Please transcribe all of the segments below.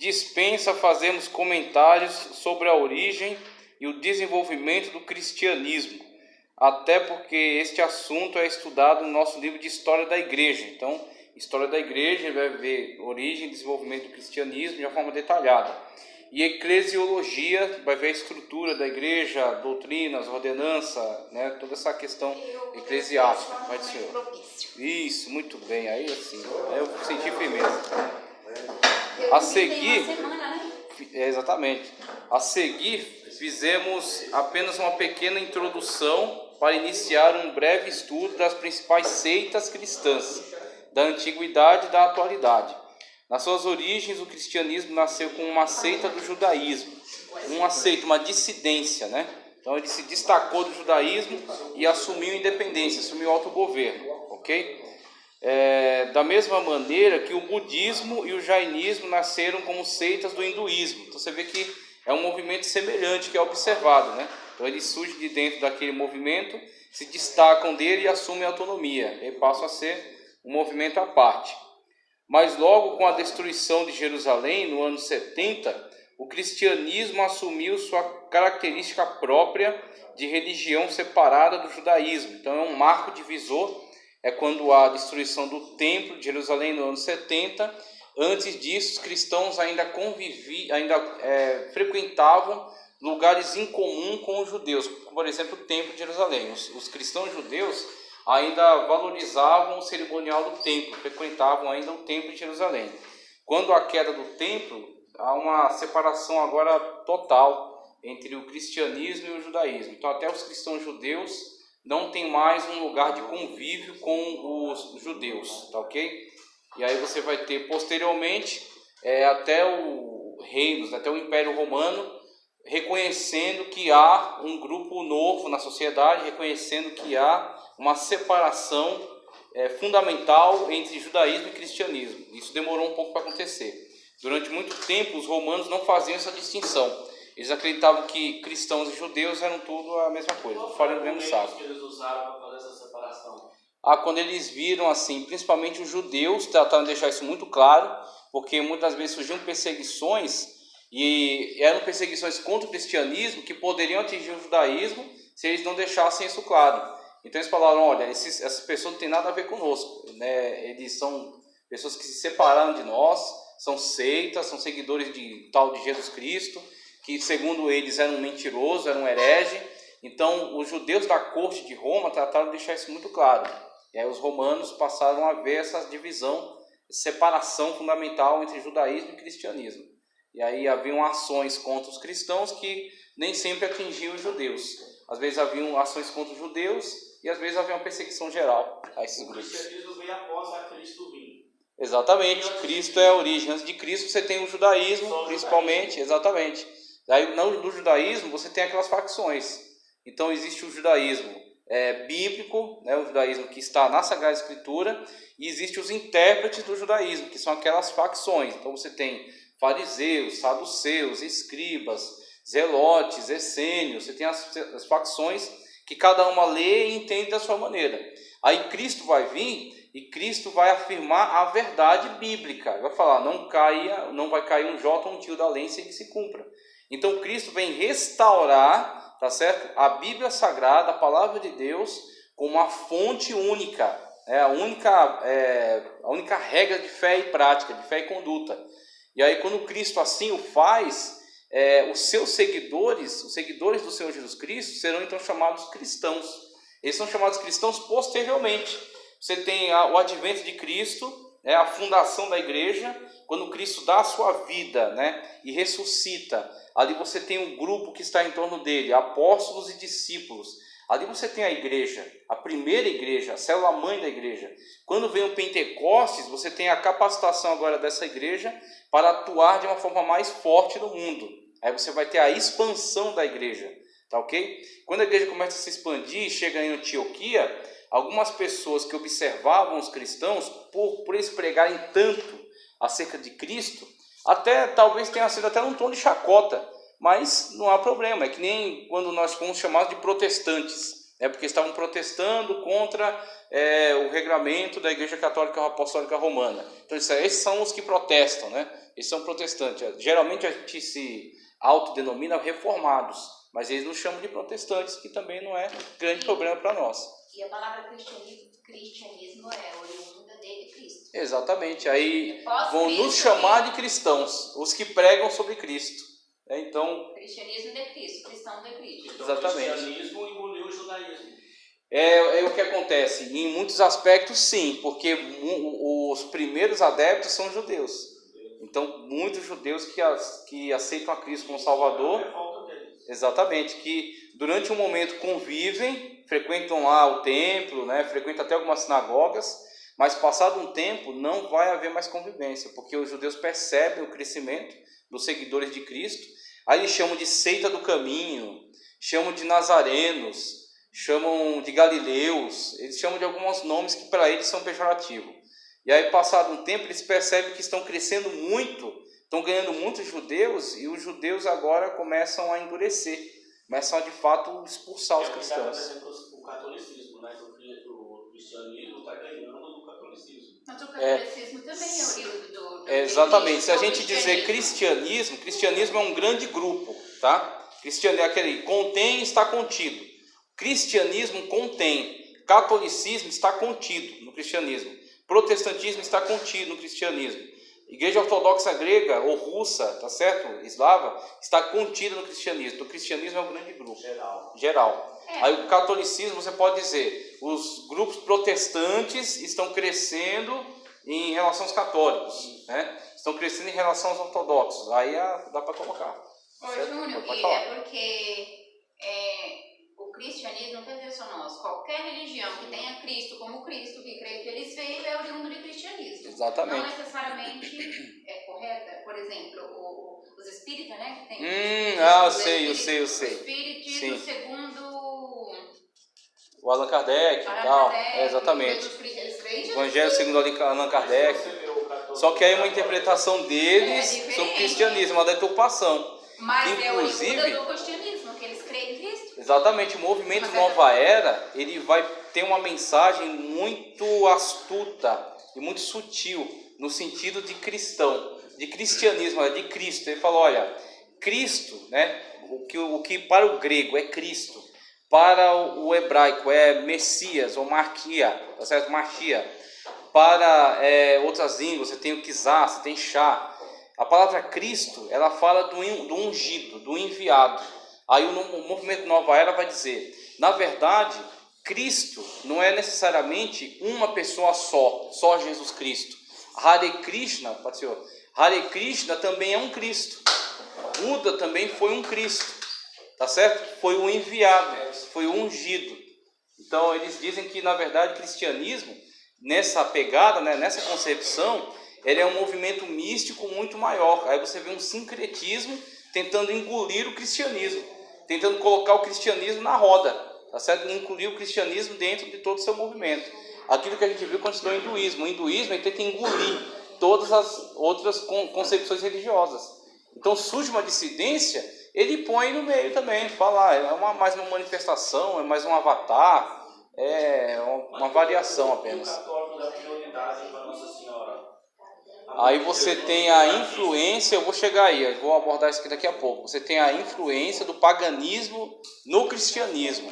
dispensa fazermos comentários sobre a origem e o desenvolvimento do cristianismo, até porque este assunto é estudado no nosso livro de História da Igreja. Então, História da Igreja vai ver origem e desenvolvimento do cristianismo de uma forma detalhada. E Eclesiologia vai ver a estrutura da igreja, doutrinas, ordenança, né, toda essa questão eclesiástica. Vai ser. Isso, muito bem. Aí assim, eu senti firmeza. A seguir, exatamente. A seguir, fizemos apenas uma pequena introdução para iniciar um breve estudo das principais seitas cristãs da antiguidade e da atualidade. Nas suas origens, o cristianismo nasceu com uma seita do judaísmo, uma dissidência, né? Então ele se destacou do judaísmo e assumiu independência, assumiu autogoverno, ok? Da mesma maneira que o budismo e o jainismo nasceram como seitas do hinduísmo. Então você vê que é um movimento semelhante que é observado, né? Então eles surgem de dentro daquele movimento, se destacam dele e assumem autonomia, e passam a ser um movimento à parte. Mas logo com a destruição de Jerusalém, no ano 70, o cristianismo assumiu sua característica própria de religião separada do judaísmo. Então é um marco divisor, é quando há a destruição do templo de Jerusalém no ano 70. Antes disso, os cristãos ainda frequentavam lugares em comum com os judeus, como por exemplo o templo de Jerusalém. Os cristãos judeus ainda valorizavam o cerimonial do templo, frequentavam ainda o templo de Jerusalém. Quando a queda do templo, há uma separação agora total entre o cristianismo e o judaísmo. Então até os cristãos judeus não têm mais um lugar de convívio com os judeus, tá ok? E aí você vai ter posteriormente até o reinos, até o Império Romano, reconhecendo que há um grupo novo na sociedade, reconhecendo que há uma separação fundamental entre judaísmo e cristianismo. Isso demorou um pouco para acontecer. Durante muito tempo, os romanos não faziam essa distinção. Eles acreditavam que cristãos e judeus eram tudo a mesma coisa, faziam o mesmo sábado. Que eles usaram para fazer essa separação? Quando eles viram assim, principalmente os judeus, trataram de deixar isso muito claro, porque muitas vezes surgiam perseguições, e eram perseguições contra o cristianismo que poderiam atingir o judaísmo se eles não deixassem isso claro. Então eles falaram, olha, essas pessoas não têm nada a ver conosco, né? Eles são pessoas que se separaram de nós, são seitas, são seguidores de Jesus Cristo, que segundo eles eram mentirosos, eram herege. Então os judeus da corte de Roma trataram de deixar isso muito claro. E aí os romanos passaram a ver essa divisão, separação fundamental entre judaísmo e cristianismo. E aí haviam ações contra os cristãos que nem sempre atingiam os judeus. Às vezes haviam ações contra os judeus e às vezes havia uma perseguição geral a esses grupos. O cristianismo veio após a Cristo vir. Exatamente, Cristo é a origem. Antes de Cristo você tem o judaísmo, principalmente, exatamente. Aí no judaísmo você tem aquelas facções. Então existe o judaísmo bíblico, né, o judaísmo que está na Sagrada Escritura, e existe os intérpretes do judaísmo, que são aquelas facções. Então você tem fariseus, saduceus, escribas, zelotes, essênios, você tem as facções que cada uma lê e entende da sua maneira. Aí Cristo vai vir e Cristo vai afirmar a verdade bíblica. Vai falar, não vai cair um jota ou um tio da lei sem que se cumpra. Então Cristo vem restaurar, tá certo? A Bíblia Sagrada, a Palavra de Deus, como uma fonte única, a única regra de fé e prática, de fé e conduta. E aí quando Cristo assim o faz, os seus seguidores, os seguidores do Senhor Jesus Cristo, serão então chamados cristãos. Eles são chamados cristãos posteriormente. Você tem o advento de Cristo, a fundação da igreja, quando Cristo dá a sua vida, né, e ressuscita. Ali você tem um grupo que está em torno dele, apóstolos e discípulos. Ali você tem a igreja, a primeira igreja, a célula-mãe da igreja. Quando vem o Pentecostes, você tem a capacitação agora dessa igreja para atuar de uma forma mais forte no mundo. Aí você vai ter a expansão da igreja, tá ok? Quando a igreja começa a se expandir, chega em Antioquia, algumas pessoas que observavam os cristãos, por eles pregarem tanto acerca de Cristo, até talvez tenha sido até num tom de chacota, mas não há problema. É que nem quando nós fomos chamados de protestantes. porque estavam protestando contra o regramento da Igreja Católica Apostólica Romana. Então esses são os que protestam, né? Eles são protestantes. Geralmente a gente se autodenomina reformados, mas eles nos chamam de protestantes, que também não é grande problema para nós. E a palavra cristianismo é oriunda de Cristo. Exatamente. Aí vão nos chamar de cristãos, os que pregam sobre Cristo. Então, cristianismo de Cristo, cristão de Cristo. Então, exatamente. O cristianismo engoliu o judaísmo. É o que acontece. Em muitos aspectos, sim, porque os primeiros adeptos são judeus. Então, muitos judeus que aceitam a Cristo como Salvador, exatamente, que durante um momento convivem, frequentam lá o templo, né, frequentam até algumas sinagogas, mas passado um tempo não vai haver mais convivência, porque os judeus percebem o crescimento dos seguidores de Cristo. Aí eles chamam de seita do caminho, chamam de nazarenos, chamam de galileus, eles chamam de alguns nomes que para eles são pejorativos. E aí, passado um tempo, eles percebem que estão crescendo muito, estão ganhando muitos judeus, e os judeus agora começam a endurecer, começam a, de fato, expulsar os cristãos. O catolicismo, né? O cristianismo está ganhando do catolicismo. Mas o catolicismo também é oriundo do exatamente. Se a gente dizer cristianismo é um grande grupo, tá? Cristianismo é aquele contém, está contido. Cristianismo contém, catolicismo está contido no cristianismo, protestantismo está contido no cristianismo, Igreja Ortodoxa grega ou russa, tá certo? Eslava, está contida no cristianismo. Então, o cristianismo é um grande grupo. Geral. Aí o catolicismo, você pode dizer, os grupos protestantes estão crescendo em relação aos católicos, né? Estão crescendo em relação aos ortodoxos. Aí dá para colocar. Ô, Júnior, é porque o cristianismo, não quer dizer só nós, qualquer religião que tenha Cristo como Cristo, que creio que eles veio, é oriundo de cristianismo. Exatamente. Não necessariamente é correta. Por exemplo, os espíritas, né? Que tem eu sei. O espiritismo segundo o Allan Kardec e tal. Exatamente. Evangelho segundo Allan Kardec. Só que aí é uma interpretação deles sobre o cristianismo, uma deturpação. Mas inclusive, é oriunda do cristianismo, que eles creem em Cristo. Exatamente, o movimento Nova Era, ele vai ter uma mensagem muito astuta e muito sutil, no sentido de cristão, de cristianismo, de Cristo. Ele falou, olha, Cristo, né, o que para o grego é Cristo, para o hebraico é Messias ou Marquia, tá certo? Marquia. Para outras línguas, você tem o Kizá, você tem Chá. A palavra Cristo, ela fala do ungido, do enviado. Aí o movimento Nova Era vai dizer, na verdade, Cristo não é necessariamente uma pessoa só Jesus Cristo. Hare Krishna, Hare Krishna também é um Cristo. Buda também foi um Cristo, tá certo? Foi o enviado, foi o ungido. Então eles dizem que, na verdade, o cristianismo, nessa pegada, né, nessa concepção, ele é um movimento místico muito maior. Aí você vê um sincretismo tentando engolir o cristianismo, tentando colocar o cristianismo na roda, tá certo? E incluir o cristianismo dentro de todo o seu movimento. Aquilo que a gente viu quando estudou o hinduísmo. O hinduísmo ele tenta engolir todas as outras concepções religiosas. Então surge uma dissidência, ele põe no meio também, fala, é mais uma manifestação, é mais um avatar, é uma variação apenas. Aí você tem a influência, eu vou chegar aí, eu vou abordar isso aqui daqui a pouco. Você tem a influência do paganismo no cristianismo.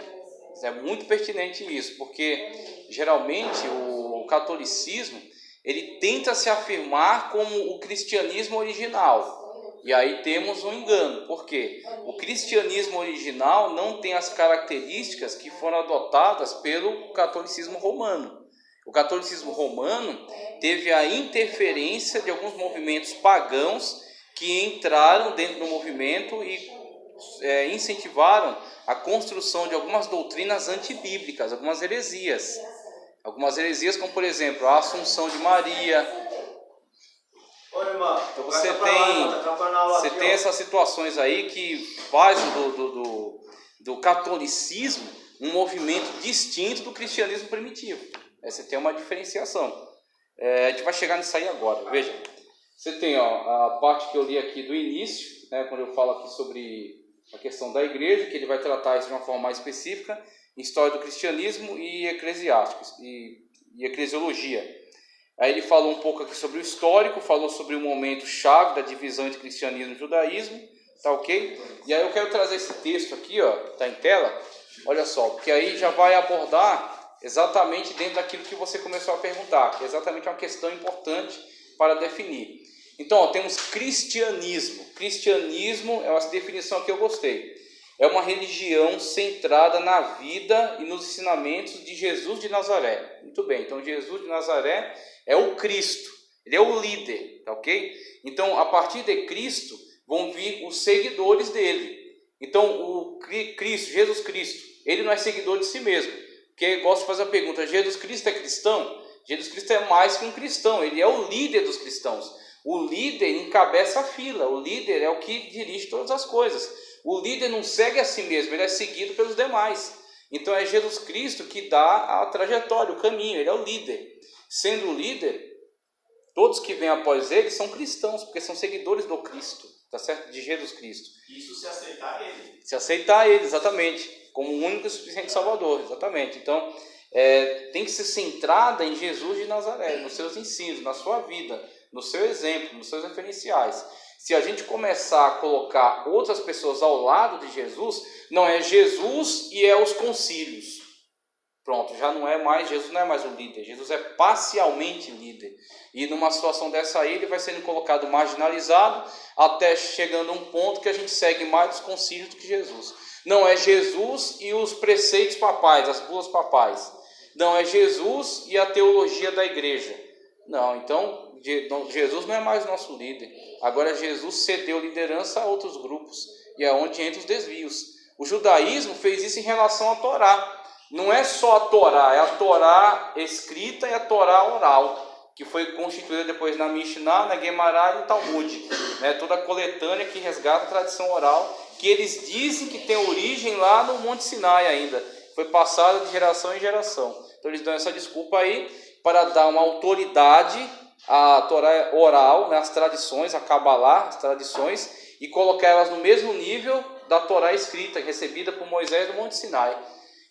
É muito pertinente isso, porque geralmente o catolicismo, ele tenta se afirmar como o cristianismo original. E aí temos um engano, porque o cristianismo original não tem as características que foram adotadas pelo catolicismo romano. O catolicismo romano teve a interferência de alguns movimentos pagãos que entraram dentro do movimento e incentivaram a construção de algumas doutrinas antibíblicas, algumas heresias. Algumas heresias como, por exemplo, a Assunção de Maria. Então você tem essas situações aí que faz do catolicismo um movimento distinto do cristianismo primitivo. Você tem uma diferenciação. A gente vai chegar nisso aí agora. Veja, você tem a parte que eu li aqui do início, né, quando eu falo aqui sobre a questão da igreja, que ele vai tratar isso de uma forma mais específica, História do Cristianismo e Eclesiásticos e Eclesiologia. Aí ele falou um pouco aqui sobre o histórico, falou sobre o momento chave da divisão entre cristianismo e judaísmo, tá ok? E aí eu quero trazer esse texto aqui, ó, tá em tela, olha só, porque aí já vai abordar exatamente dentro daquilo que você começou a perguntar, que é exatamente uma questão importante para definir. Então, ó, temos cristianismo. Cristianismo é uma definição que eu gostei. É uma religião centrada na vida e nos ensinamentos de Jesus de Nazaré. Muito bem, então Jesus de Nazaré é o Cristo, ele é o líder, tá ok? Então, a partir de Cristo, vão vir os seguidores dele. Então, o Cristo, Jesus Cristo, ele não é seguidor de si mesmo. Porque eu gosto de fazer a pergunta, Jesus Cristo é cristão? Jesus Cristo é mais que um cristão, ele é o líder dos cristãos. O líder encabeça a fila, o líder é o que dirige todas as coisas. O líder não segue a si mesmo, ele é seguido pelos demais. Então é Jesus Cristo que dá a trajetória, o caminho, ele é o líder. Sendo o líder, todos que vêm após ele são cristãos, porque são seguidores do Cristo, tá certo? De Jesus Cristo. Isso se aceitar ele. Se aceitar ele, exatamente, como o único e suficiente Salvador, exatamente. Então, tem que ser centrada em Jesus de Nazaré, nos seus ensinos, na sua vida, no seu exemplo, nos seus referenciais. Se a gente começar a colocar outras pessoas ao lado de Jesus, não é Jesus e é os concílios. Pronto, já não é mais, Jesus não é mais o líder, Jesus é parcialmente líder. E numa situação dessa aí, ele vai sendo colocado marginalizado, até chegando a um ponto que a gente segue mais os concílios do que Jesus. Não é Jesus e os preceitos papais, as bulas papais. Não é Jesus e a teologia da igreja. Não, então Jesus não é mais nosso líder. Agora Jesus cedeu liderança a outros grupos. E é onde entra os desvios. O judaísmo fez isso em relação à Torá. Não é só a Torá, é a Torá escrita e a Torá oral, que foi constituída depois na Mishnah, na Gemara e no Talmud. Toda a coletânea que resgata a tradição oral, que eles dizem que tem origem lá no Monte Sinai ainda. Foi passada de geração em geração. Então eles dão essa desculpa aí para dar uma autoridade à Torá oral, as tradições, a Kabbalah, as tradições, e colocar elas no mesmo nível da Torá escrita, recebida por Moisés no Monte Sinai.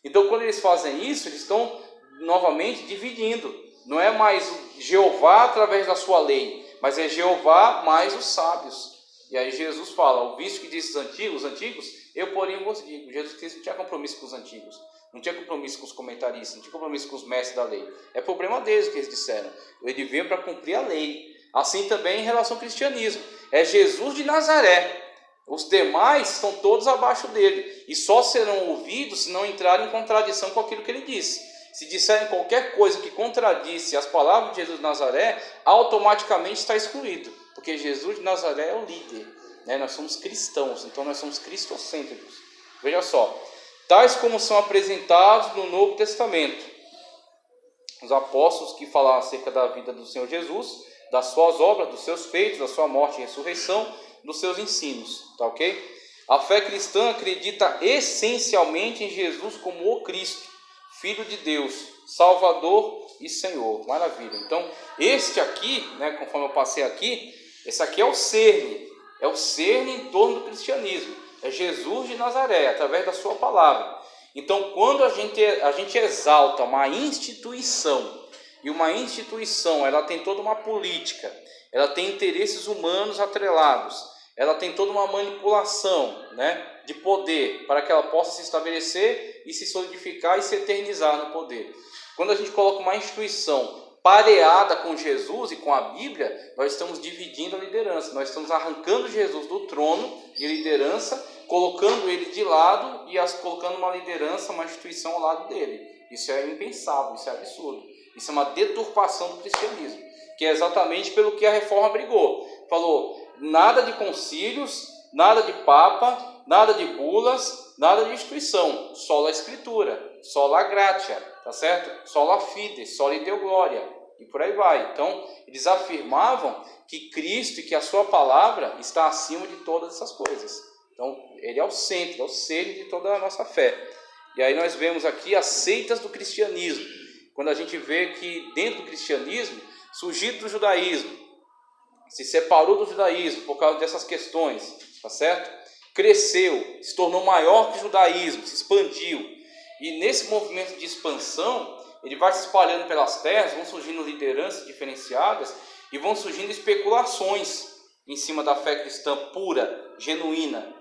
Então, quando eles fazem isso, eles estão novamente dividindo. Não é mais Jeová através da sua lei, mas é Jeová mais os sábios. E aí Jesus fala, o vício que diz os antigos, eu porém vos digo. Jesus Cristo não tinha compromisso com os antigos, não tinha compromisso com os comentaristas, não tinha compromisso com os mestres da lei. É problema deles que eles disseram. Ele veio para cumprir a lei. Assim também em relação ao cristianismo. É Jesus de Nazaré. Os demais estão todos abaixo dele. E só serão ouvidos se não entrarem em contradição com aquilo que ele disse. Se disserem qualquer coisa que contradisse as palavras de Jesus de Nazaré, automaticamente está excluído. Porque Jesus de Nazaré é o líder. Nós somos cristãos, então nós somos cristocêntricos. Veja só. Tais como são apresentados no Novo Testamento. Os apóstolos que falaram acerca da vida do Senhor Jesus, das suas obras, dos seus feitos, da sua morte e ressurreição, dos seus ensinos, tá ok? A fé cristã acredita essencialmente em Jesus como o Cristo, Filho de Deus, Salvador e Senhor. Maravilha. Então, este aqui, conforme eu passei aqui, esse aqui é o cerne em torno do cristianismo. É Jesus de Nazaré, através da sua palavra. Então, quando a gente exalta uma instituição, e uma instituição, ela tem toda uma política, ela tem interesses humanos atrelados, ela tem toda uma manipulação, de poder, para que ela possa se estabelecer e se solidificar e se eternizar no poder. Quando a gente coloca uma instituição pareada com Jesus e com a Bíblia, nós estamos dividindo a liderança, nós estamos arrancando Jesus do trono de liderança, colocando ele de lado e colocando uma liderança, uma instituição ao lado dele. Isso é impensável, isso é absurdo. Isso é uma deturpação do cristianismo, que é exatamente pelo que a reforma brigou. Falou, nada de concílios, nada de papa, nada de bulas, nada de instituição, só a escritura, só a gratia, tá certo? Só a fide, só lhe deu glória, e por aí vai. Então, eles afirmavam que Cristo e que a sua palavra está acima de todas essas coisas. Então, ele é o centro, é o centro de toda a nossa fé. E aí nós vemos aqui as seitas do cristianismo, quando a gente vê que dentro do cristianismo, surgiu do judaísmo, se separou do judaísmo por causa dessas questões, tá certo? Cresceu, se tornou maior que o judaísmo, se expandiu. E nesse movimento de expansão, ele vai se espalhando pelas terras, vão surgindo lideranças diferenciadas e vão surgindo especulações em cima da fé cristã pura, genuína,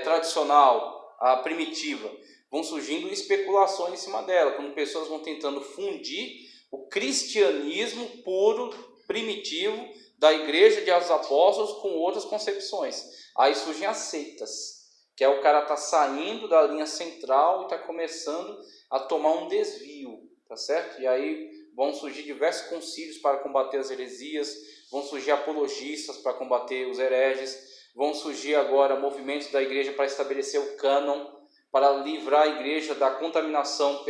tradicional, a primitiva. Vão surgindo especulações em cima dela, quando pessoas vão tentando fundir o cristianismo puro, primitivo, da igreja de Atos Apóstolos com outras concepções. Aí surgem as seitas, que é o cara tá saindo da linha central e está começando a tomar um desvio, tá certo? E aí vão surgir diversos concílios para combater as heresias, vão surgir apologistas para combater os hereges, vão surgir agora movimentos da igreja para estabelecer o cânon, para livrar a igreja da contaminação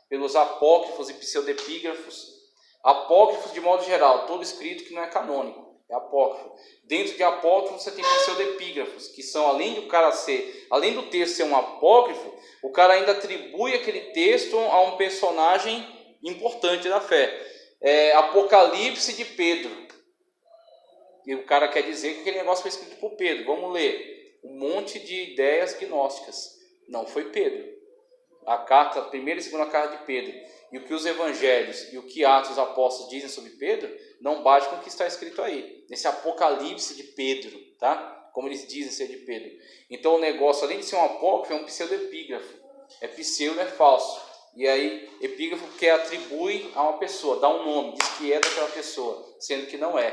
pelos apócrifos e pseudepígrafos. Apócrifos, de modo geral, todo escrito que não é canônico, é apócrifo. Dentro de apócrifo você tem pseudepígrafos, que são, além do texto ser um apócrifo, o cara ainda atribui aquele texto a um personagem importante da fé. Apocalipse de Pedro. E o cara quer dizer que aquele negócio foi escrito por Pedro. Vamos ler. Um monte de ideias gnósticas. Não foi Pedro. A primeira e segunda carta de Pedro, e o que os evangelhos e o que Atos dos Apóstolos dizem sobre Pedro, não bate com o que está escrito aí, nesse Apocalipse de Pedro, tá? Como eles dizem ser de Pedro. Então o negócio, além de ser um apócrifo, é um pseudepígrafo. É pseudo, é falso. E aí, epígrafo que atribui a uma pessoa, dá um nome, diz que é daquela pessoa, sendo que não é.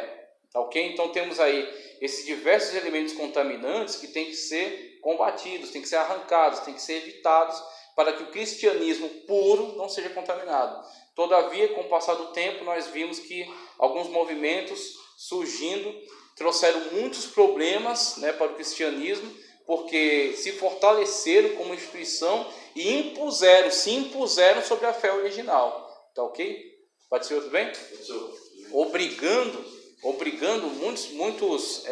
Tá ok? Então temos aí esses diversos elementos contaminantes que têm que ser combatidos, têm que ser arrancados, têm que ser evitados, para que o cristianismo puro não seja contaminado. Todavia, com o passar do tempo, nós vimos que alguns movimentos surgindo trouxeram muitos problemas, né, para o cristianismo, porque se fortaleceram como instituição e se impuseram sobre a fé original. Tá ok? Pode ser, tudo bem? Obrigando muitos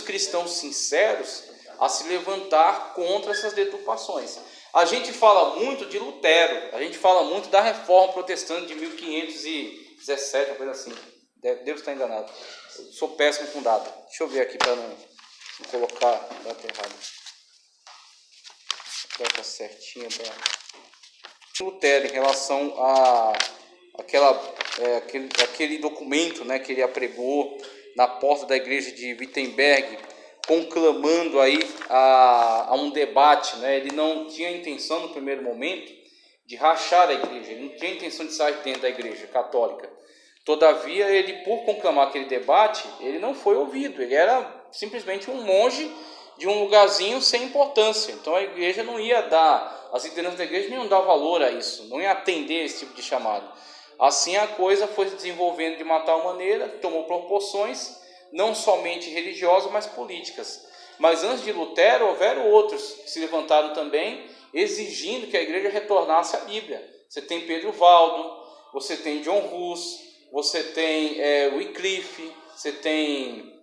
cristãos sinceros a se levantar contra essas deturpações. A gente fala muito de Lutero, a gente fala muito da Reforma Protestante de 1517, uma coisa assim. Devo estar enganado. Eu sou péssimo com data. Deixa eu ver aqui para não colocar a data errada. A data certinha da Lutero em relação a aquele documento, né, que ele apregou na porta da igreja de Wittenberg, conclamando aí a um debate, né? Ele não tinha intenção no primeiro momento de rachar a igreja, ele não tinha intenção de sair dentro da igreja católica. Todavia, ele, por conclamar aquele debate, ele não foi ouvido, ele era simplesmente um monge de um lugarzinho sem importância. Então a igreja não ia dar, as lideranças da igreja não iam dar valor a isso, não ia atender esse tipo de chamado. Assim a coisa foi se desenvolvendo de uma tal maneira, tomou proporções não somente religiosas, mas políticas. Mas antes de Lutero, houveram outros que se levantaram também, exigindo que a igreja retornasse à Bíblia. Você tem Pedro Valdo, você tem John Hus, você tem Wycliffe, você tem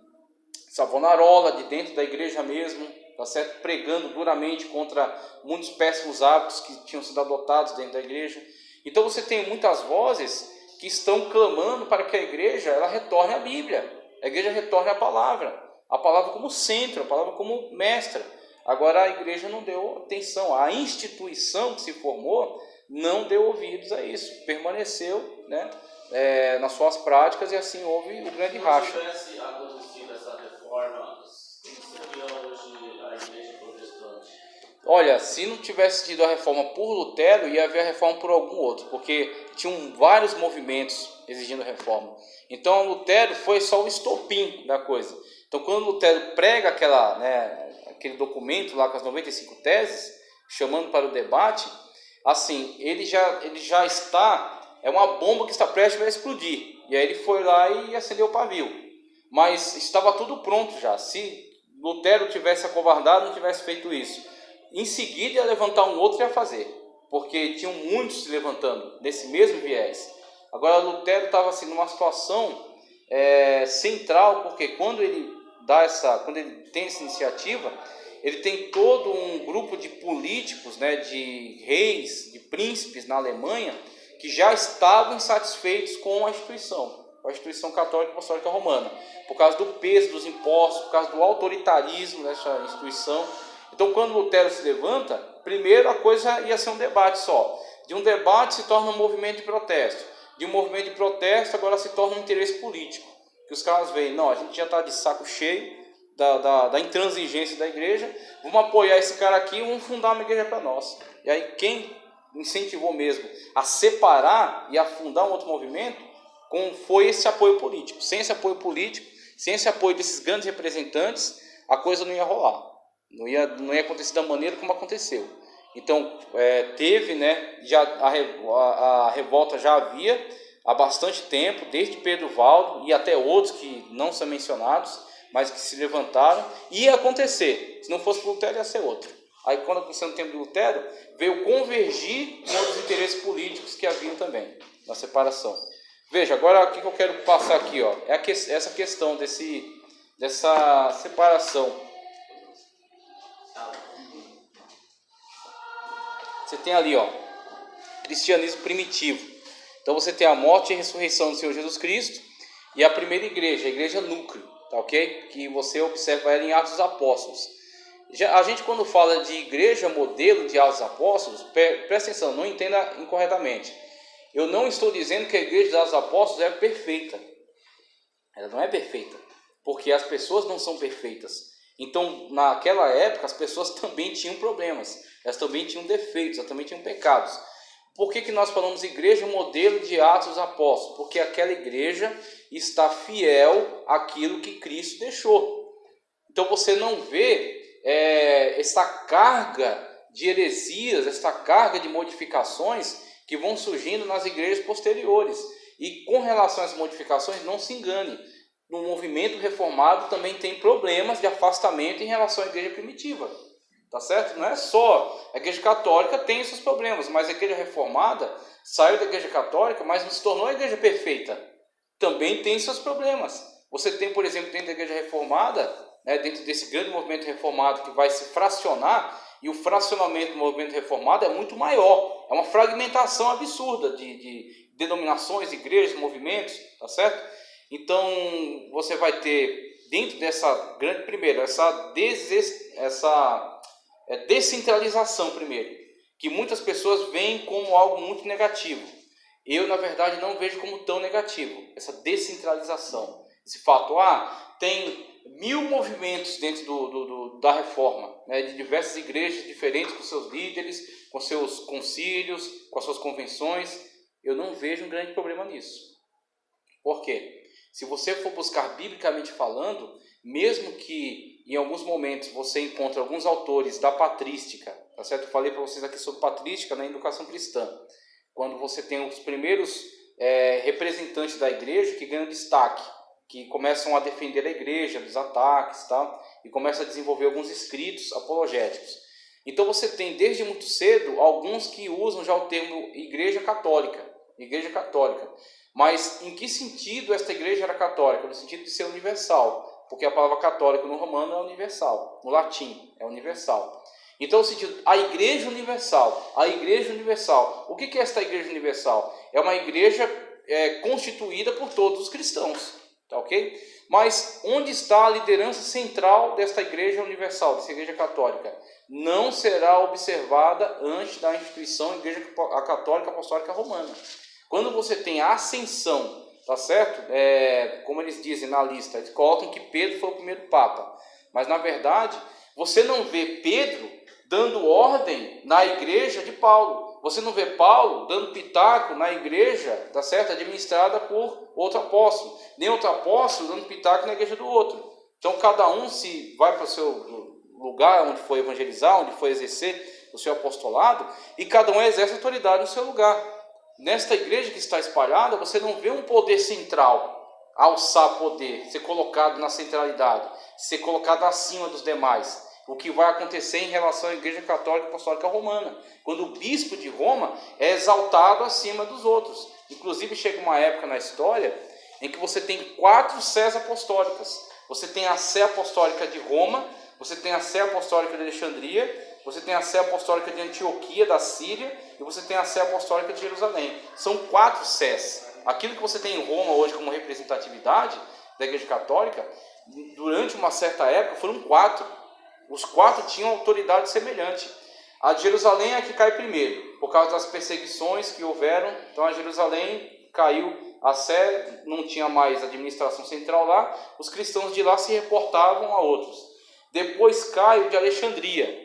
Savonarola, de dentro da igreja mesmo, tá certo? Pregando duramente contra muitos péssimos hábitos que tinham sido adotados dentro da igreja. Então você tem muitas vozes que estão clamando para que a igreja ela retorne à Bíblia. A igreja retorne à palavra como centro, a palavra como mestra. Agora a igreja não deu atenção, a instituição que se formou não deu ouvidos a isso, permaneceu, né, nas suas práticas, e assim houve o grande racha. Se tivesse acontecido essa reforma, como seria hoje a igreja protestante? Olha, se não tivesse tido a reforma por Lutero, ia haver a reforma por algum outro, porque tinham vários movimentos exigindo reforma. Então Lutero foi só o estopim da coisa. Então quando Lutero prega aquele documento lá com as 95 teses, chamando para o debate, assim, ele já está, é uma bomba que está prestes a explodir. E aí ele foi lá e acendeu o pavio. Mas estava tudo pronto já. Se Lutero tivesse acovardado, não tivesse feito isso, em seguida ia levantar um outro e ia fazer, porque tinham muitos se levantando nesse mesmo viés. Agora Lutero estava assim, numa situação central, porque quando ele tem essa iniciativa, ele tem todo um grupo de políticos, né, de reis, de príncipes na Alemanha, que já estavam insatisfeitos com a instituição católica e apostólica romana, por causa do peso dos impostos, por causa do autoritarismo dessa instituição. Então, quando Lutero se levanta, primeiro a coisa ia ser um debate só. De um debate se torna um movimento de protesto. De um movimento de protesto agora se torna um interesse político. Que os caras veem, não, a gente já está de saco cheio da intransigência da igreja, vamos apoiar esse cara aqui e vamos fundar uma igreja para nós. E aí quem incentivou mesmo a separar e a fundar um outro movimento foi esse apoio político. Sem esse apoio político, sem esse apoio desses grandes representantes, a coisa não ia rolar. Não ia acontecer da maneira como aconteceu. Então, teve, né, já a revolta já havia há bastante tempo, desde Pedro Valdo e até outros que não são mencionados, mas que se levantaram. Ia acontecer. Se não fosse por Lutero, ia ser outro. Aí, quando aconteceu no tempo de Lutero, veio convergir com outros interesses políticos que haviam também na separação. Veja, agora o que eu quero passar aqui, ó, é essa questão dessa separação. Você tem ali, ó, cristianismo primitivo. Então você tem a morte e a ressurreição do Senhor Jesus Cristo e a primeira igreja, a igreja núcleo, tá ok? Que você observa ela em Atos dos Apóstolos. A gente, quando fala de igreja modelo de Atos dos Apóstolos, presta atenção, não entenda incorretamente. Eu não estou dizendo que a igreja de Atos dos Apóstolos é perfeita. Ela não é perfeita, porque as pessoas não são perfeitas. Então, naquela época, as pessoas também tinham problemas, elas também tinham defeitos, elas também tinham pecados. Por que nós falamos igreja modelo de Atos dos Apóstolos? Porque aquela igreja está fiel àquilo que Cristo deixou. Então, você não vê essa carga de heresias, essa carga de modificações que vão surgindo nas igrejas posteriores. E com relação a essas modificações, não se engane, no movimento reformado também tem problemas de afastamento em relação à igreja primitiva. Tá certo? Não é só a igreja católica tem esses problemas, mas a igreja reformada saiu da igreja católica, mas não se tornou a igreja perfeita. Também tem seus problemas. Você tem, por exemplo, dentro da igreja reformada, né, dentro desse grande movimento reformado que vai se fracionar, e o fracionamento do movimento reformado é muito maior. É uma fragmentação absurda de denominações, igrejas, movimentos, tá certo? Então, você vai ter, dentro dessa grande, primeiro, essa descentralização, primeiro, que muitas pessoas veem como algo muito negativo. Eu, na verdade, não vejo como tão negativo, essa descentralização. Esse fato, tem 1000 movimentos dentro da reforma, né, de diversas igrejas diferentes, com seus líderes, com seus concílios, com as suas convenções. Eu não vejo um grande problema nisso. Por quê? Se você for buscar biblicamente falando, mesmo que em alguns momentos você encontre alguns autores da patrística, tá certo? Eu falei para vocês aqui sobre patrística na educação cristã. Quando você tem os primeiros representantes da igreja que ganham destaque, que começam a defender a igreja dos ataques, tá? E começam a desenvolver alguns escritos apologéticos. Então você tem desde muito cedo alguns que usam já o termo igreja católica. Mas em que sentido esta igreja era católica? No sentido de ser universal, porque a palavra católica no romano é universal, no latim é universal. Então, no sentido, a igreja universal. O que é esta igreja universal? É uma igreja constituída por todos os cristãos, tá ok? Mas onde está a liderança central desta igreja universal, dessa igreja católica? Não será observada antes da instituição Igreja Católica Apostólica Romana. Quando você tem a ascensão, tá certo? Como eles dizem na lista, eles colocam que Pedro foi o primeiro Papa. Mas, na verdade, você não vê Pedro dando ordem na igreja de Paulo. Você não vê Paulo dando pitaco na igreja, tá certo? Administrada por outro apóstolo. Nem outro apóstolo dando pitaco na igreja do outro. Então, cada um se vai para o seu lugar onde foi evangelizar, onde foi exercer o seu apostolado, e cada um exerce autoridade no seu lugar. Nesta igreja que está espalhada, você não vê um poder central alçar poder, ser colocado na centralidade, ser colocado acima dos demais. O que vai acontecer em relação à Igreja Católica Apostólica Romana, quando o bispo de Roma é exaltado acima dos outros. Inclusive chega uma época na história em que você tem 4 sés apostólicas. Você tem a sé apostólica de Roma, você tem a sé apostólica de Alexandria, você tem a sé apostólica de Antioquia, da Síria, e você tem a sé apostólica de Jerusalém. São 4 sés. Aquilo que você tem em Roma hoje como representatividade da Igreja Católica, durante uma certa época foram 4. Os 4 tinham autoridade semelhante. A de Jerusalém é a que cai primeiro, por causa das perseguições que houveram. Então a Jerusalém caiu, a Sé não tinha mais administração central lá, os cristãos de lá se reportavam a outros. Depois cai o de Alexandria,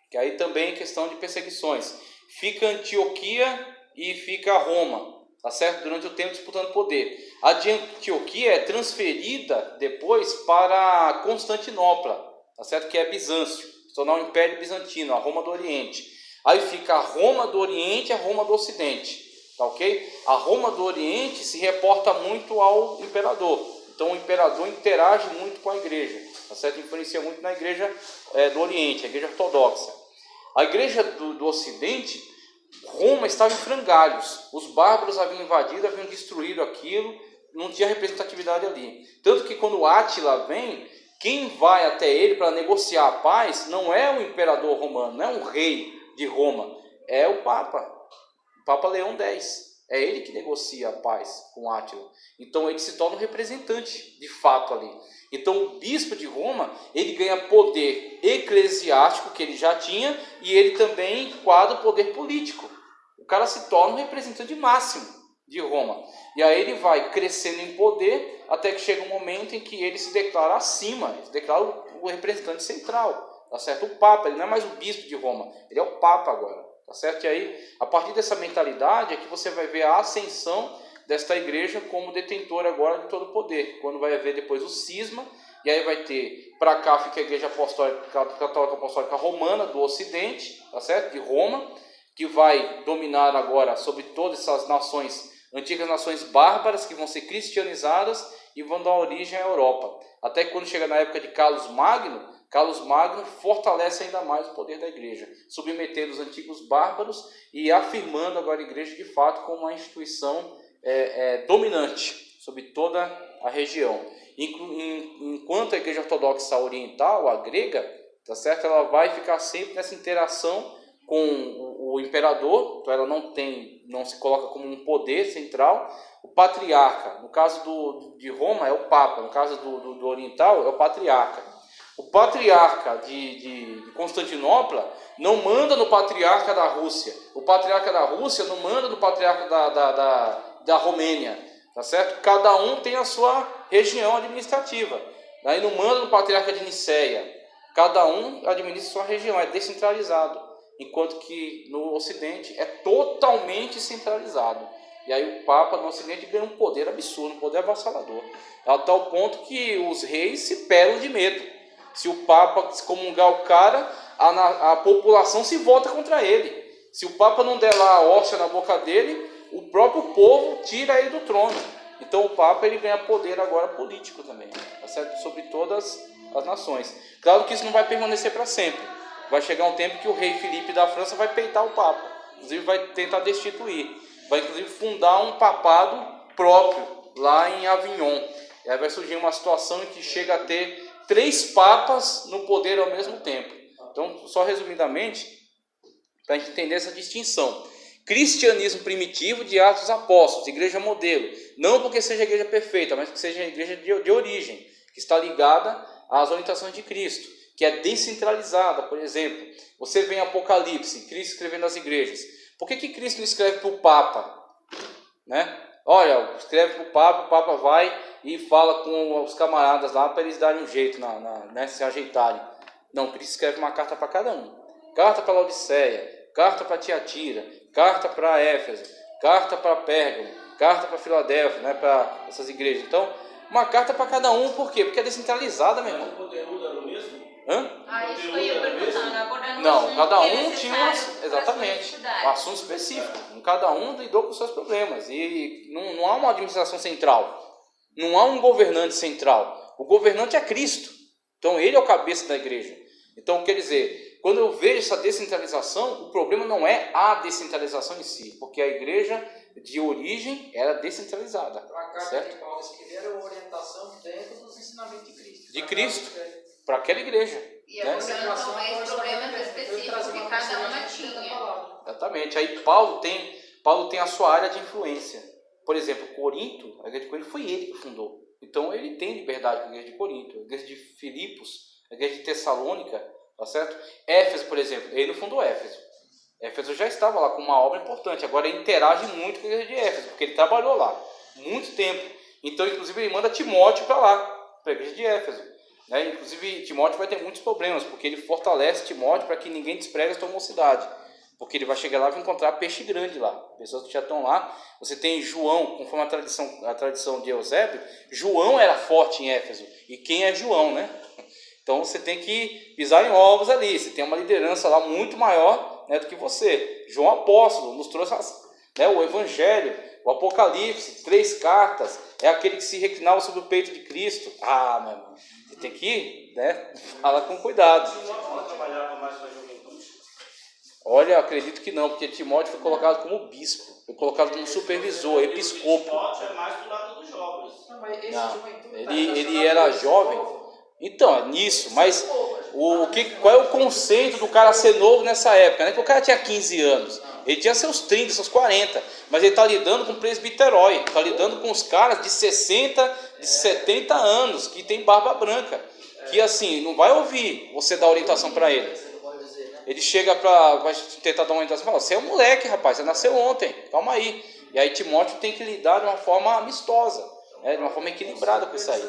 que aí também é questão de perseguições. Fica Antioquia e fica Roma, tá certo? Durante o tempo disputando poder. A de Antioquia é transferida depois para Constantinopla, tá certo? Que é Bizâncio, se tornar o Império Bizantino, a Roma do Oriente. Aí fica a Roma do Oriente e a Roma do Ocidente, tá ok? A Roma do Oriente se reporta muito ao imperador, então o imperador interage muito com a igreja, tá certo? Influencia muito na igreja do Oriente, a igreja ortodoxa. A igreja do Ocidente, Roma estava em frangalhos, os bárbaros haviam invadido, haviam destruído aquilo, não tinha representatividade ali. Tanto que quando Átila vem, quem vai até ele para negociar a paz não é o imperador romano, não é um rei de Roma, é o Papa Leão X. É ele que negocia a paz com Átila. Então ele se torna um representante de fato ali. Então o bispo de Roma, ele ganha poder eclesiástico que ele já tinha e ele também enquadra o poder político. O cara se torna um representante máximo de Roma. E aí ele vai crescendo em poder até que chega um momento em que ele se declara acima, ele se declara o representante central, tá certo? O Papa, ele não é mais o bispo de Roma, ele é o Papa agora, tá certo? E aí, a partir dessa mentalidade é que você vai ver a ascensão desta igreja como detentora agora de todo o poder, quando vai haver depois o cisma, e aí vai ter, para cá fica a igreja apostólica, católica apostólica romana do Ocidente, tá certo? De Roma, que vai dominar agora sobre todas essas nações, antigas nações bárbaras que vão ser cristianizadas e vão dar origem à Europa. Até que quando chega na época de Carlos Magno fortalece ainda mais o poder da igreja, submetendo os antigos bárbaros e afirmando agora a igreja de fato como uma instituição dominante sobre toda a região. Enquanto a igreja ortodoxa oriental, a grega, tá certo? Ela vai ficar sempre nessa interação com o imperador, então ela não se coloca como um poder central. O patriarca, no caso de Roma é o Papa, no caso do oriental é o patriarca. O patriarca de Constantinopla não manda no patriarca da Rússia, o patriarca da Rússia não manda no patriarca da Romênia, tá certo? Cada um tem a sua região administrativa, aí não manda no patriarca de Niceia, cada um administra sua região, é descentralizado. Enquanto que no Ocidente é totalmente centralizado. E aí o Papa no Ocidente ganha um poder absurdo, um poder avassalador. A tal ponto que os reis se pelam de medo. Se o Papa excomungar o cara, a população se volta contra ele. Se o Papa não der lá a hóstia na boca dele, o próprio povo tira ele do trono. Então o Papa ele ganha poder agora político também, tá certo? Sobre todas as nações. Claro que isso não vai permanecer para sempre. Vai chegar um tempo que o rei Filipe da França vai peitar o Papa, inclusive vai tentar destituir, vai inclusive fundar um papado próprio lá em Avignon. E aí vai surgir uma situação em que chega a ter 3 papas no poder ao mesmo tempo. Então, só resumidamente, para a gente entender essa distinção: cristianismo primitivo de Atos Apóstolos, igreja modelo, não porque seja a igreja perfeita, mas que seja a igreja de origem, que está ligada às orientações de Cristo, que é descentralizada. Por exemplo, você vê em Apocalipse, Cristo escrevendo às igrejas. Por que Cristo não escreve para o Papa? Né? Olha, escreve para o Papa vai e fala com os camaradas lá para eles darem um jeito, né, se ajeitarem. Não, Cristo escreve uma carta para cada um. Carta para Laodiceia, carta para Tiatira, carta para Éfeso, carta para Pérgamo, carta para Filadélfia, né, para essas igrejas. Então, uma carta para cada um, por quê? Porque é descentralizada, meu irmão. O conteúdo era o mesmo? Isso que eu ia perguntando, abordando não, cada um tinha exatamente um assunto específico. Cada um lidou com os seus problemas. E não há uma administração central. Não há um governante central. O governante é Cristo. Então ele é o cabeça da igreja. Então quer dizer, quando eu vejo essa descentralização, o problema não é a descentralização em si, porque a igreja de origem era descentralizada. Para a carta de Paulo escrever a orientação dentro dos ensinamentos de Cristo. De Cristo, para aquela igreja. E abordando talvez problemas específicos que cada uma tinha. Exatamente. Aí Paulo tem a sua área de influência. Por exemplo, Corinto, a igreja de Corinto foi ele que fundou. Então ele tem liberdade com a igreja de Corinto. A igreja de Filipos, a igreja de Tessalônica, tá certo? Éfeso, por exemplo, ele não fundou Éfeso. Éfeso já estava lá com uma obra importante, agora ele interage muito com a igreja de Éfeso, porque ele trabalhou lá muito tempo. Então, inclusive, ele manda Timóteo para lá, para a igreja de Éfeso. Né? Inclusive, Timóteo vai ter muitos problemas, porque ele fortalece Timóteo para que ninguém despreze a sua mocidade. Porque ele vai chegar lá e vai encontrar peixe grande lá. Pessoas que já estão lá. Você tem João, conforme a tradição de Eusébio, João era forte em Éfeso. E quem é João, né? Então você tem que pisar em ovos ali. Você tem uma liderança lá muito maior, né, do que você. João Apóstolo nos trouxe né, o Evangelho, o Apocalipse, 3 cartas. É aquele que se reclinava sobre o peito de Cristo. Ah, meu irmão, você tem que, né, falar com cuidado. Timóteo trabalhava mais com a juventude? Olha, acredito que não, porque Timóteo foi colocado como bispo, foi colocado como supervisor, episcopo. Timóteo é mais do lado dos jovens. Não, mas esse Não, juventude ele era jovem. Então, é nisso, mas qual é o conceito do cara ser novo nessa época? Né? Que o cara tinha 15 anos, ele tinha seus 30, seus 40, mas ele está lidando com presbiterói, está lidando com os caras de 60, de 70 anos, que tem barba branca, que assim, não vai ouvir você dar orientação para ele. Ele chega vai tentar dar uma orientação, fala, você é um moleque, rapaz, você nasceu ontem, calma aí. E aí Timóteo tem que lidar de uma forma amistosa, né? De uma forma equilibrada com isso aí.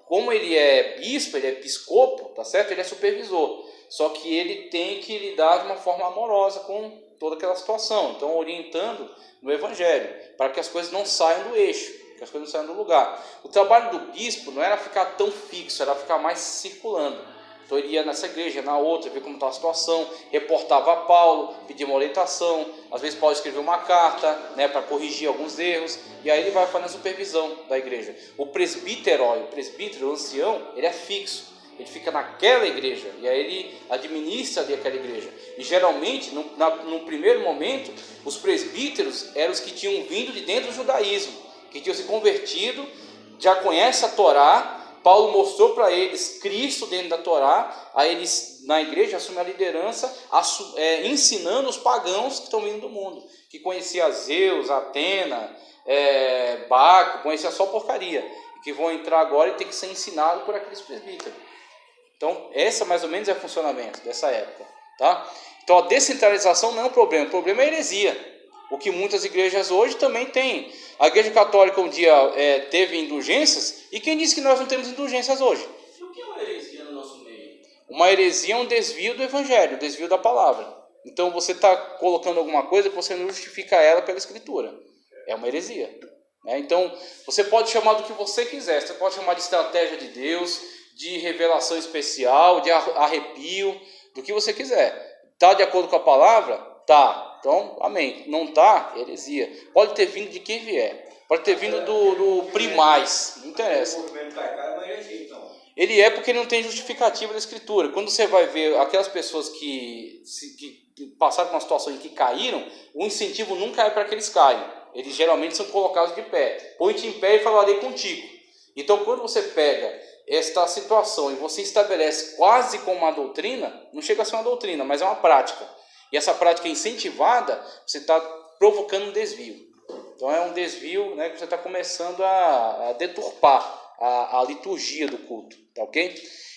Como ele é bispo, ele é episcopo, tá certo? Ele é supervisor. Só que ele tem que lidar de uma forma amorosa com toda aquela situação. Então, orientando no Evangelho, para que as coisas não saiam do eixo, que as coisas não saiam do lugar. O trabalho do bispo não era ficar tão fixo, era ficar mais circulando. Então ele ia nessa igreja, na outra, ver como estava a situação, reportava a Paulo, pedia uma orientação, às vezes Paulo escreveu uma carta, né, para corrigir alguns erros, e aí ele vai fazendo a supervisão da igreja. O presbítero, o ancião, ele é fixo, ele fica naquela igreja, e aí ele administra ali aquela igreja. E geralmente, no primeiro momento, os presbíteros eram os que tinham vindo de dentro do judaísmo, que tinham se convertido, já conhecem a Torá. Paulo mostrou para eles Cristo dentro da Torá, aí eles na igreja assumem a liderança, ensinando os pagãos que estão vindo do mundo, que conhecia Zeus, Atena, Baco, conhecia só porcaria, que vão entrar agora e tem que ser ensinado por aqueles presbíteros. Então, essa mais ou menos é o funcionamento dessa época. Tá? Então, a descentralização não é um problema, o problema é a heresia. O que muitas igrejas hoje também têm. A igreja católica um dia teve indulgências, e quem disse que nós não temos indulgências hoje? E o que é uma heresia no nosso meio? Uma heresia é um desvio do evangelho, um desvio da palavra. Então você está colocando alguma coisa que você não justifica ela pela escritura. É uma heresia. Né? Então você pode chamar do que você quiser, você pode chamar de estratégia de Deus, de revelação especial, de arrepio, do que você quiser. Está de acordo com a palavra? Tá. Então, amém. Não está, heresia. Pode ter vindo de quem vier. Pode ter vindo do primaz. Não interessa. Ele é porque ele não tem justificativa da escritura. Quando você vai ver aquelas pessoas que passaram por uma situação em que caíram, o incentivo nunca é para que eles caiam. Eles geralmente são colocados de pé. Põe-te em pé e falarei contigo. Então, quando você pega esta situação e você estabelece quase como uma doutrina, não chega a ser uma doutrina, mas é uma prática. E essa prática incentivada, você está provocando um desvio. Então é um desvio, né, que você está começando a deturpar a liturgia do culto. Tá, ok?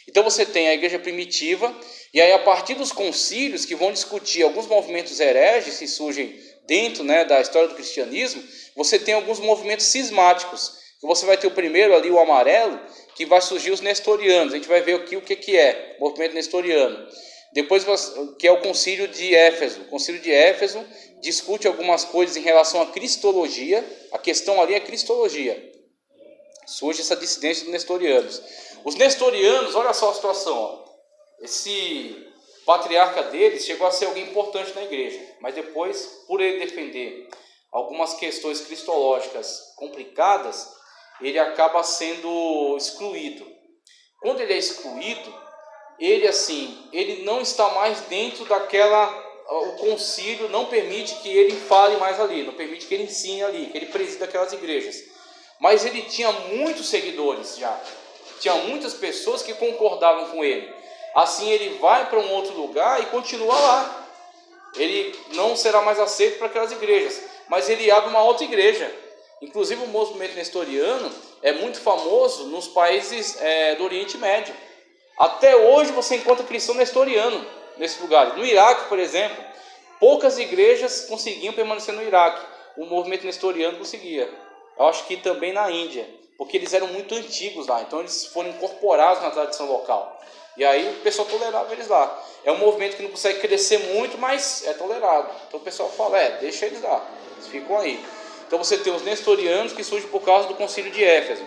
Então você tem a igreja primitiva, e aí a partir dos concílios que vão discutir alguns movimentos hereges que surgem dentro, né, da história do cristianismo, você tem alguns movimentos cismáticos. Você vai ter o primeiro ali, o amarelo, que vai surgir os nestorianos. A gente vai ver aqui o que é o movimento nestoriano. Depois, que é o concílio de Éfeso. O concílio de Éfeso discute algumas coisas em relação à cristologia. A questão ali é cristologia. Surge essa dissidência dos nestorianos. Os nestorianos, olha só a situação. Ó. Esse patriarca deles chegou a ser alguém importante na igreja. Mas depois, por ele defender algumas questões cristológicas complicadas, ele acaba sendo excluído. Quando ele é excluído, ele não está mais dentro o concílio não permite que ele fale mais ali, não permite que ele ensine ali, que ele presida aquelas igrejas. Mas ele tinha muitos seguidores já, tinha muitas pessoas que concordavam com ele. Assim ele vai para um outro lugar e continua lá. Ele não será mais aceito para aquelas igrejas, mas ele abre uma outra igreja. Inclusive o movimento nestoriano é muito famoso nos países do Oriente Médio. Até hoje você encontra cristão nestoriano nesses lugares. No Iraque, por exemplo, poucas igrejas conseguiam permanecer no Iraque. O movimento nestoriano conseguia. Eu acho que também na Índia, porque eles eram muito antigos lá, então eles foram incorporados na tradição local. E aí o pessoal tolerava eles lá. É um movimento que não consegue crescer muito, mas é tolerado. Então o pessoal fala, deixa eles lá, eles ficam aí. Então você tem os nestorianos que surgem por causa do concílio de Éfeso.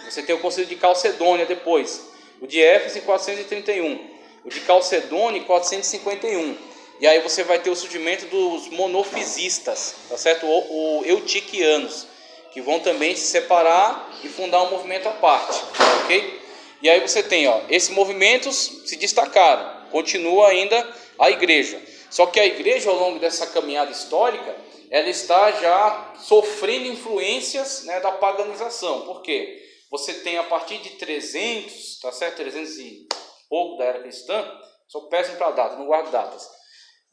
Você tem o concílio de Calcedônia depois. O de Éfeso em 431. O de Calcedônia em 451. E aí você vai ter o surgimento dos monofisistas, tá certo? Ou eutiquianos, que vão também se separar e fundar um movimento à parte, ok? E aí você tem, esses movimentos se destacaram, continua ainda a igreja. Só que a igreja, ao longo dessa caminhada histórica, ela está já sofrendo influências, né, da paganização. Por quê? Você tem a partir de 300, tá certo? 300 e pouco da era cristã, sou péssimo para data, não guardo datas.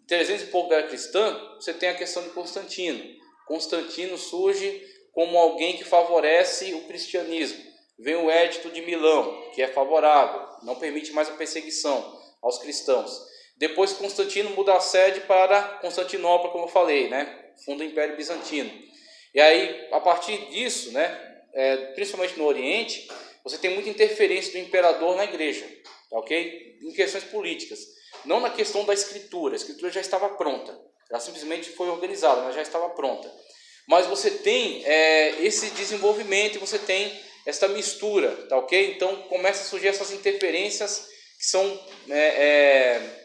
300 e pouco da era cristã, você tem a questão de Constantino. Constantino surge como alguém que favorece o cristianismo. Vem o Edito de Milão, que é favorável, não permite mais a perseguição aos cristãos. Depois Constantino muda a sede para Constantinopla, como eu falei, né? Funda o Império Bizantino. E aí, a partir disso, né, principalmente no Oriente, você tem muita interferência do imperador na igreja, ok? Em questões políticas. Não na questão da escritura. A escritura já estava pronta. Ela simplesmente foi organizada, mas já estava pronta. Mas você tem esse desenvolvimento e você tem essa mistura, tá ok? Então começa a surgir essas interferências que são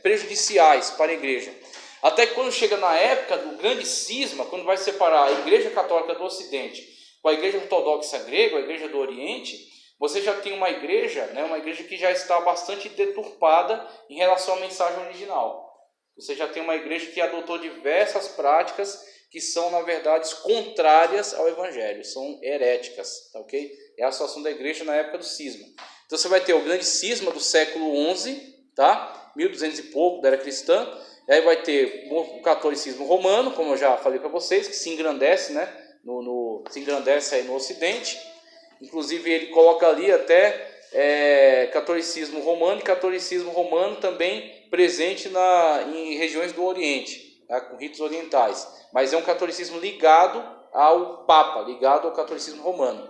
prejudiciais para a igreja. Até que quando chega na época do grande cisma, quando vai separar a igreja católica do Ocidente com a igreja ortodoxa grega, a igreja do Oriente, você já tem uma igreja, né, uma igreja que já está bastante deturpada em relação à mensagem original. Você já tem uma igreja que adotou diversas práticas que são, na verdade, contrárias ao evangelho, são heréticas, tá ok? É a situação da igreja na época do cisma. Então você vai ter o grande cisma do século XI, tá? 1200 e pouco da era cristã, e aí vai ter o catolicismo romano, como eu já falei para vocês, que se engrandece, né? Se engrandece aí no Ocidente. Inclusive ele coloca ali até catolicismo romano e catolicismo romano também presente em regiões do Oriente, tá? Com ritos orientais. Mas é um catolicismo ligado ao Papa, ligado ao catolicismo romano.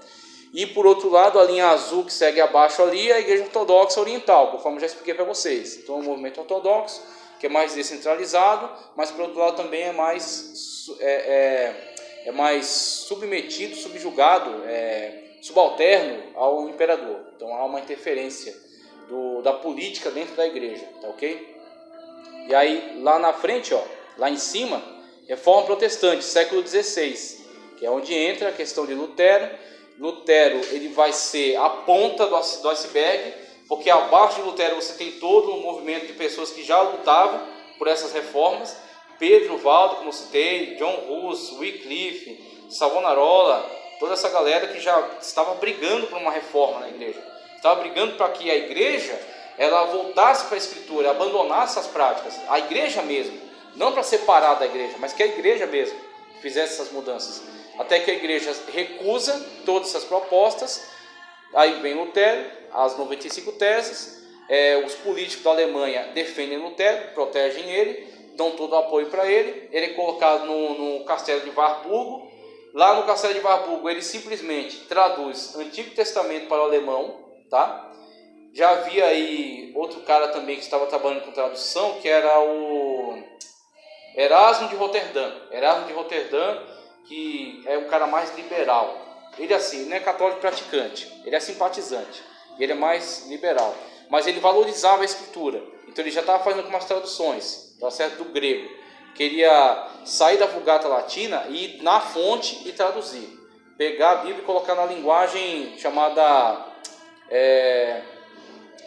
E por outro lado, a linha azul que segue abaixo ali é a igreja ortodoxa oriental, conforme eu já expliquei para vocês. Então é um movimento ortodoxo, que é mais descentralizado, mas por outro lado também é mais submetido, subjugado, subalterno ao imperador. Então há uma interferência da política dentro da igreja, tá ok? E aí lá na frente, lá em cima, Reforma Protestante, século XVI, que é onde entra a questão de Lutero. Lutero ele vai ser a ponta do iceberg, porque abaixo de Lutero você tem todo um movimento de pessoas que já lutavam por essas reformas. Pedro Valdo, como eu citei, John Hus, Wycliffe, Savonarola, toda essa galera que já estava brigando por uma reforma na igreja. Estava brigando para que a igreja ela voltasse para a escritura, abandonasse essas práticas. A igreja mesmo, não para separar da igreja, mas que a igreja mesmo fizesse essas mudanças. Até que a igreja recusa todas essas propostas. Aí vem Lutero, as 95 teses. Os políticos da Alemanha defendem Lutero, protegem ele, dão todo o apoio para ele. Ele é colocado no castelo de Warburgo. Lá no castelo de Warburgo ele simplesmente traduz Antigo Testamento para o alemão, tá? Já havia aí outro cara também que estava trabalhando com tradução, que era o Erasmo de Roterdã. Erasmo de Roterdã, que é um cara mais liberal. Ele assim, não é católico praticante, ele é simpatizante, ele é mais liberal. Mas ele valorizava a escritura, então ele já estava fazendo algumas traduções, tá certo? Do grego. Queria sair da Vulgata Latina e ir na fonte e traduzir. Pegar a Bíblia e colocar na linguagem chamada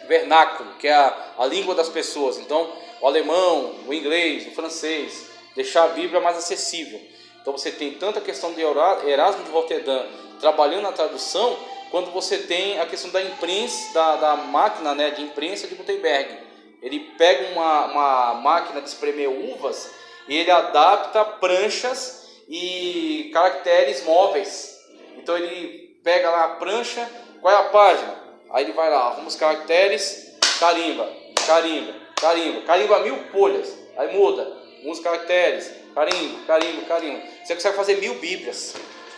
vernáculo, que é a língua das pessoas. Então, o alemão, o inglês, o francês, deixar a Bíblia mais acessível. Então você tem tanto a questão de Erasmo de Roterdã trabalhando na tradução, quando você tem a questão da imprensa, da máquina, né, de imprensa de Gutenberg. Ele pega uma máquina de espremer uvas e ele adapta pranchas e caracteres móveis. Então ele pega lá a prancha, qual é a página? Aí ele vai lá, arruma os caracteres, carimba, carimba, carimba, carimba 1000 folhas, aí muda uns caracteres, carimba, carimba, carimba. Você consegue fazer 1000 Bíblias.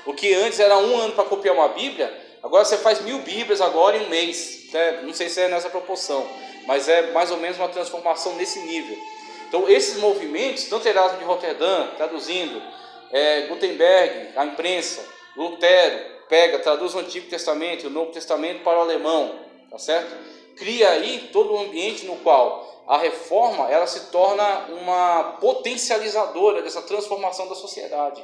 O que antes era 1 ano para copiar uma Bíblia, agora você faz 1000 Bíblias agora em um mês. Não sei se é nessa proporção, mas é mais ou menos uma transformação nesse nível. Então esses movimentos, tanto Erasmo de Roterdã, traduzindo, Gutenberg, a imprensa, Lutero, traduz o Antigo Testamento e o Novo Testamento para o alemão, tá certo? Cria aí todo um ambiente no qual a reforma ela se torna uma potencializadora dessa transformação da sociedade.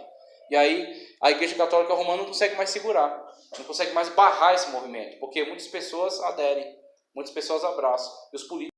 E aí a Igreja Católica Romana não consegue mais segurar, não consegue mais barrar esse movimento, porque muitas pessoas aderem, muitas pessoas abraçam, e os políticos